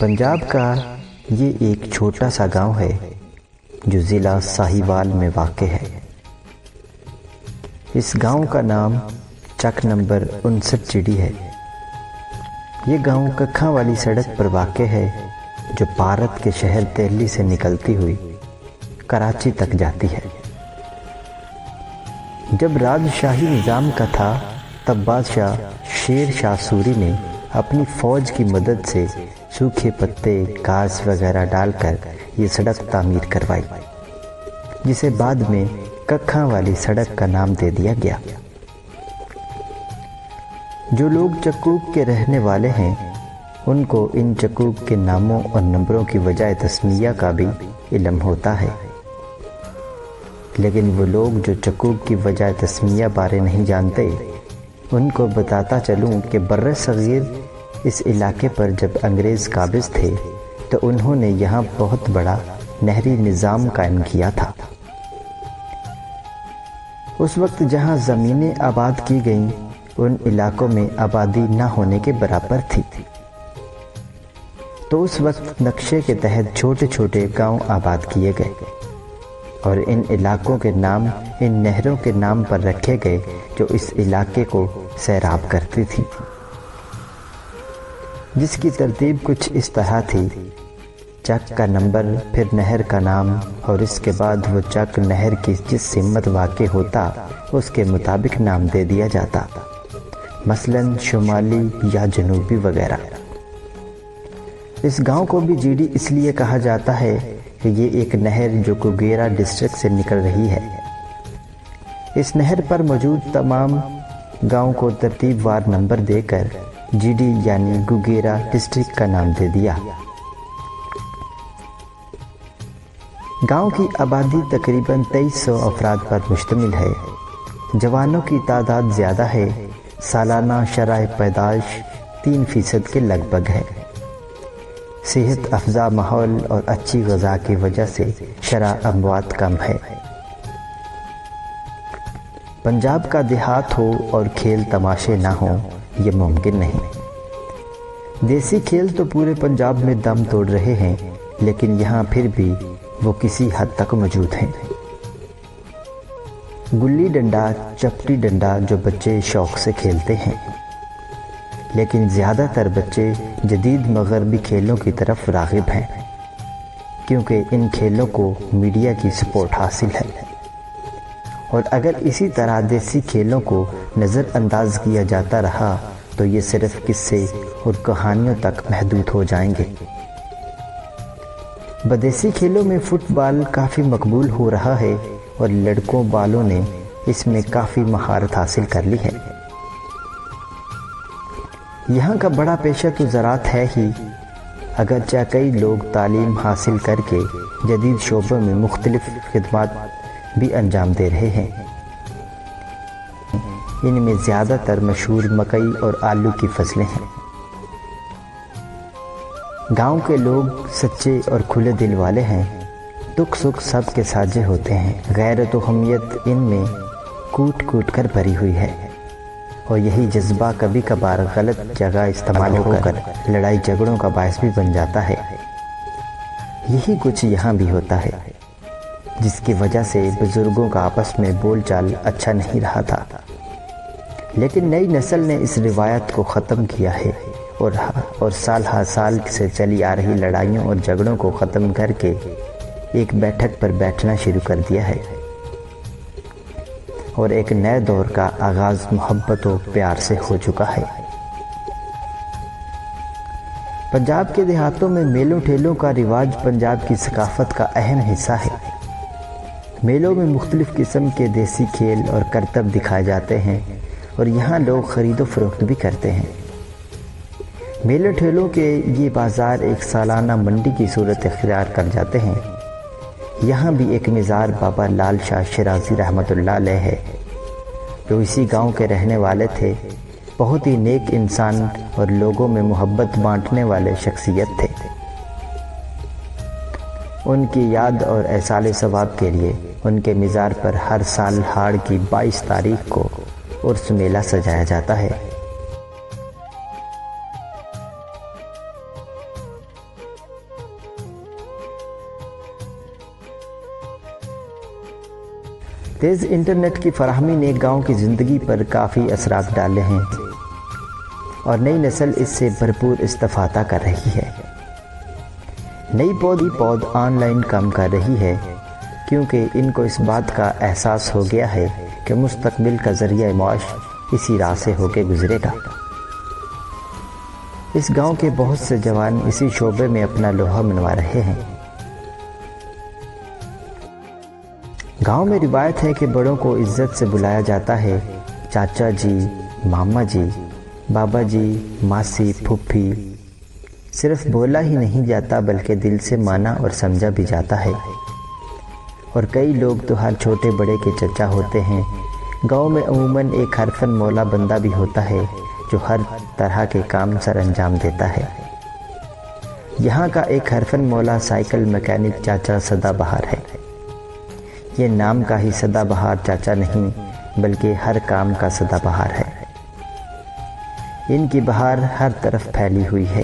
پنجاب کا یہ ایک چھوٹا سا گاؤں ہے جو ضلع ساہیوال میں واقع ہے۔ اس گاؤں کا نام چک نمبر 59 چڑی ہے۔ یہ گاؤں ککھاں والی سڑک پر واقع ہے جو بھارت کے شہر دہلی سے نکلتی ہوئی کراچی تک جاتی ہے۔ جب راج شاہی نظام کا تھا تب بادشاہ شیر شاہ سوری نے اپنی فوج کی مدد سے سوکھے پتے گھاس وغیرہ ڈال کر یہ سڑک تعمیر کروائی، جسے بعد میں ککھاں والی سڑک کا نام دے دیا گیا۔ جو لوگ چکوک کے رہنے والے ہیں ان کو ان چکوک کے ناموں اور نمبروں کی وجہ تسمیہ کا بھی علم ہوتا ہے، لیکن وہ لوگ جو چکوک کی وجہ تسمیہ بارے نہیں جانتے ان کو بتاتا چلوں کہ بر صغیر اس علاقے پر جب انگریز قابض تھے تو انہوں نے یہاں بہت بڑا نہری نظام قائم کیا تھا۔ اس وقت جہاں زمینیں آباد کی گئیں ان علاقوں میں آبادی نہ ہونے کے برابر تھی، تو اس وقت نقشے کے تحت چھوٹے چھوٹے گاؤں آباد کیے گئے اور ان علاقوں کے نام ان نہروں کے نام پر رکھے گئے جو اس علاقے کو سیراب کرتی تھی، جس کی ترتیب کچھ اس طرح تھی: چک کا نمبر، پھر نہر کا نام، اور اس کے بعد وہ چک نہر کی جس سمت واقع ہوتا اس کے مطابق نام دے دیا جاتا، مثلاً شمالی یا جنوبی وغیرہ۔ اس گاؤں کو بھی جیڈی اس لیے کہا جاتا ہے کہ یہ ایک نہر جو گوگیرا ڈسٹرکٹ سے نکل رہی ہے۔ اس نہر پر موجود تمام گاؤں کو ترتیب وار نمبر دے کر جی ڈی یعنی گوگیرا ڈسٹرکٹ کا نام دے دیا۔ گاؤں کی آبادی تقریباً 2300 افراد پر مشتمل ہے۔ جوانوں کی تعداد زیادہ ہے۔ سالانہ شرح پیدائش 3% کے لگ بھگ ہے۔ صحت افزا ماحول اور اچھی غذا کی وجہ سے شرح اموات کم ہے۔ پنجاب کا دیہات ہو اور کھیل تماشے نہ ہوں یہ ممکن نہیں۔ دیسی کھیل تو پورے پنجاب میں دم توڑ رہے ہیں، لیکن یہاں پھر بھی وہ کسی حد تک موجود ہیں۔ گلی ڈنڈا، چپٹی ڈنڈا جو بچے شوق سے کھیلتے ہیں، لیکن زیادہ تر بچے جدید مغربی کھیلوں کی طرف راغب ہیں، کیونکہ ان کھیلوں کو میڈیا کی سپورٹ حاصل ہے، اور اگر اسی طرح دیسی کھیلوں کو نظر انداز کیا جاتا رہا تو یہ صرف قصے اور کہانیوں تک محدود ہو جائیں گے۔ بدیسی کھیلوں میں فٹ بال کافی مقبول ہو رہا ہے اور لڑکوں بالوں نے اس میں کافی مہارت حاصل کر لی ہے۔ یہاں کا بڑا پیشہ تو زراعت ہے ہی، اگرچہ کئی لوگ تعلیم حاصل کر کے جدید شعبوں میں مختلف خدمات بھی انجام دے رہے ہیں۔ ان میں زیادہ تر مشہور مکئی اور آلو کی فصلیں ہیں۔ گاؤں کے لوگ سچے اور کھلے دل والے ہیں، دکھ سکھ سب کے ساجھے ہوتے ہیں۔ غیرت و حمیت ان میں کوٹ کوٹ کر بھری ہوئی ہے، اور یہی جذبہ کبھی کبھار غلط جگہ استعمال ہو کر لڑائی جھگڑوں کا باعث بھی بن جاتا ہے۔ یہی کچھ یہاں بھی ہوتا ہے، جس کی وجہ سے بزرگوں کا آپس میں بول چال اچھا نہیں رہا تھا، لیکن نئی نسل نے اس روایت کو ختم کیا ہے اور سال ہر سال سے چلی آ رہی لڑائیوں اور جھگڑوں کو ختم کر کے ایک بیٹھک پر بیٹھنا شروع کر دیا ہے، اور ایک نئے دور کا آغاز محبت و پیار سے ہو چکا ہے۔ پنجاب کے دیہاتوں میں میلوں ٹھیلوں کا رواج پنجاب کی ثقافت کا اہم حصہ ہے۔ میلوں میں مختلف قسم کے دیسی کھیل اور کرتب دکھائے جاتے ہیں، اور یہاں لوگ خرید و فروخت بھی کرتے ہیں۔ میلے ٹھیلوں کے یہ بازار ایک سالانہ منڈی کی صورت اختیار کر جاتے ہیں۔ یہاں بھی ایک مزار بابا لال شاہ شیرازی رحمۃ اللہ علیہ ہے، جو اسی گاؤں کے رہنے والے تھے۔ بہت ہی نیک انسان اور لوگوں میں محبت بانٹنے والے شخصیت تھے۔ ان کی یاد اور ایصال ثواب کے لیے ان کے مزار پر ہر سال ہاڑ کی 22 تاریخ کو عرس میلہ سجایا جاتا ہے۔ تیز انٹرنیٹ کی فراہمی نے گاؤں کی زندگی پر کافی اثرات ڈالے ہیں اور نئی نسل اس سے بھرپور استفادہ کر رہی ہے۔ نئی پود آن لائن کام کر رہی ہے کیونکہ ان کو اس بات کا احساس ہو گیا ہے کہ مستقبل کا ذریعہ معاش اسی راہ سے ہو کے گزرے گا۔ اس گاؤں کے بہت سے جوان اسی شعبے میں اپنا لوہا منوا رہے ہیں۔ گاؤں میں روایت ہے کہ بڑوں کو عزت سے بلایا جاتا ہے، چاچا جی، ماما جی، بابا جی، ماسی، پھوپھی۔ صرف بولا ہی نہیں جاتا بلکہ دل سے مانا اور سمجھا بھی جاتا ہے، اور کئی لوگ تو ہر چھوٹے بڑے کے چچا ہوتے ہیں۔ گاؤں میں عموماً ایک حرفن مولا بندہ بھی ہوتا ہے جو ہر طرح کے کام سر انجام دیتا ہے۔ یہاں کا ایک حرفن مولا سائیکل میکینک چاچا سدا بہار ہے۔ یہ نام کا ہی سدا بہار چاچا نہیں بلکہ ہر کام کا سدا بہار ہے۔ ان کی بہار ہر طرف پھیلی ہوئی ہے۔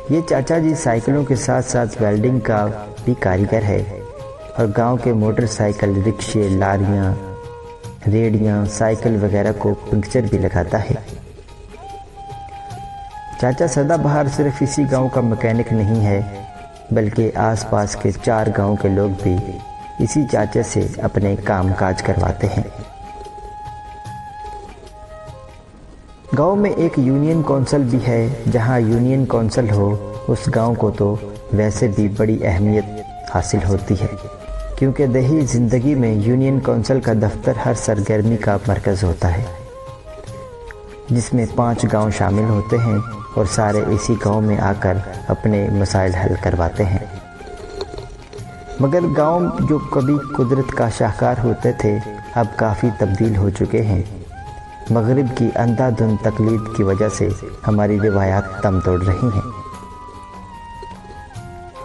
یہ چاچا جی سائیکلوں کے ساتھ ساتھ ویلڈنگ کا بھی کاریگر ہے اور گاؤں کے موٹر سائیکل، رکشے، لاریاں، ریڑیاں، سائیکل وغیرہ کو پنکچر بھی لگاتا ہے۔ چاچا سدا بہار صرف اسی گاؤں کا میکینک نہیں ہے بلکہ آس پاس کے 4 گاؤں کے لوگ بھی اسی چاچا سے اپنے کام کاج کرواتے ہیں۔ گاؤں میں ایک یونین کونسل بھی ہے۔ جہاں یونین کونسل ہو اس گاؤں کو تو ویسے بھی بڑی اہمیت حاصل ہوتی ہے، کیونکہ دیہی زندگی میں یونین کونسل کا دفتر ہر سرگرمی کا مرکز ہوتا ہے، جس میں 5 گاؤں شامل ہوتے ہیں اور سارے اسی گاؤں میں آ کر اپنے مسائل حل کرواتے ہیں۔ مگر گاؤں جو کبھی قدرت کا شاہکار ہوتے تھے اب کافی تبدیل ہو چکے ہیں۔ مغرب کی اندھا دھند تقلید کی وجہ سے ہماری روایات دم توڑ رہی ہیں،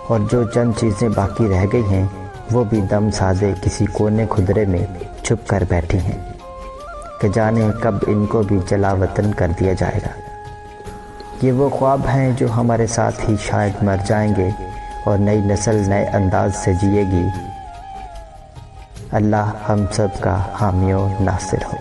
اور جو چند چیزیں باقی رہ گئی ہیں وہ بھی دم سادے کسی کونے خدرے میں چھپ کر بیٹھی ہیں کہ جانے کب ان کو بھی جلا وطن کر دیا جائے گا۔ یہ وہ خواب ہیں جو ہمارے ساتھ ہی شاید مر جائیں گے اور نئی نسل نئے انداز سے جیے گی۔ اللہ ہم سب کا حامی و ناصر ہو۔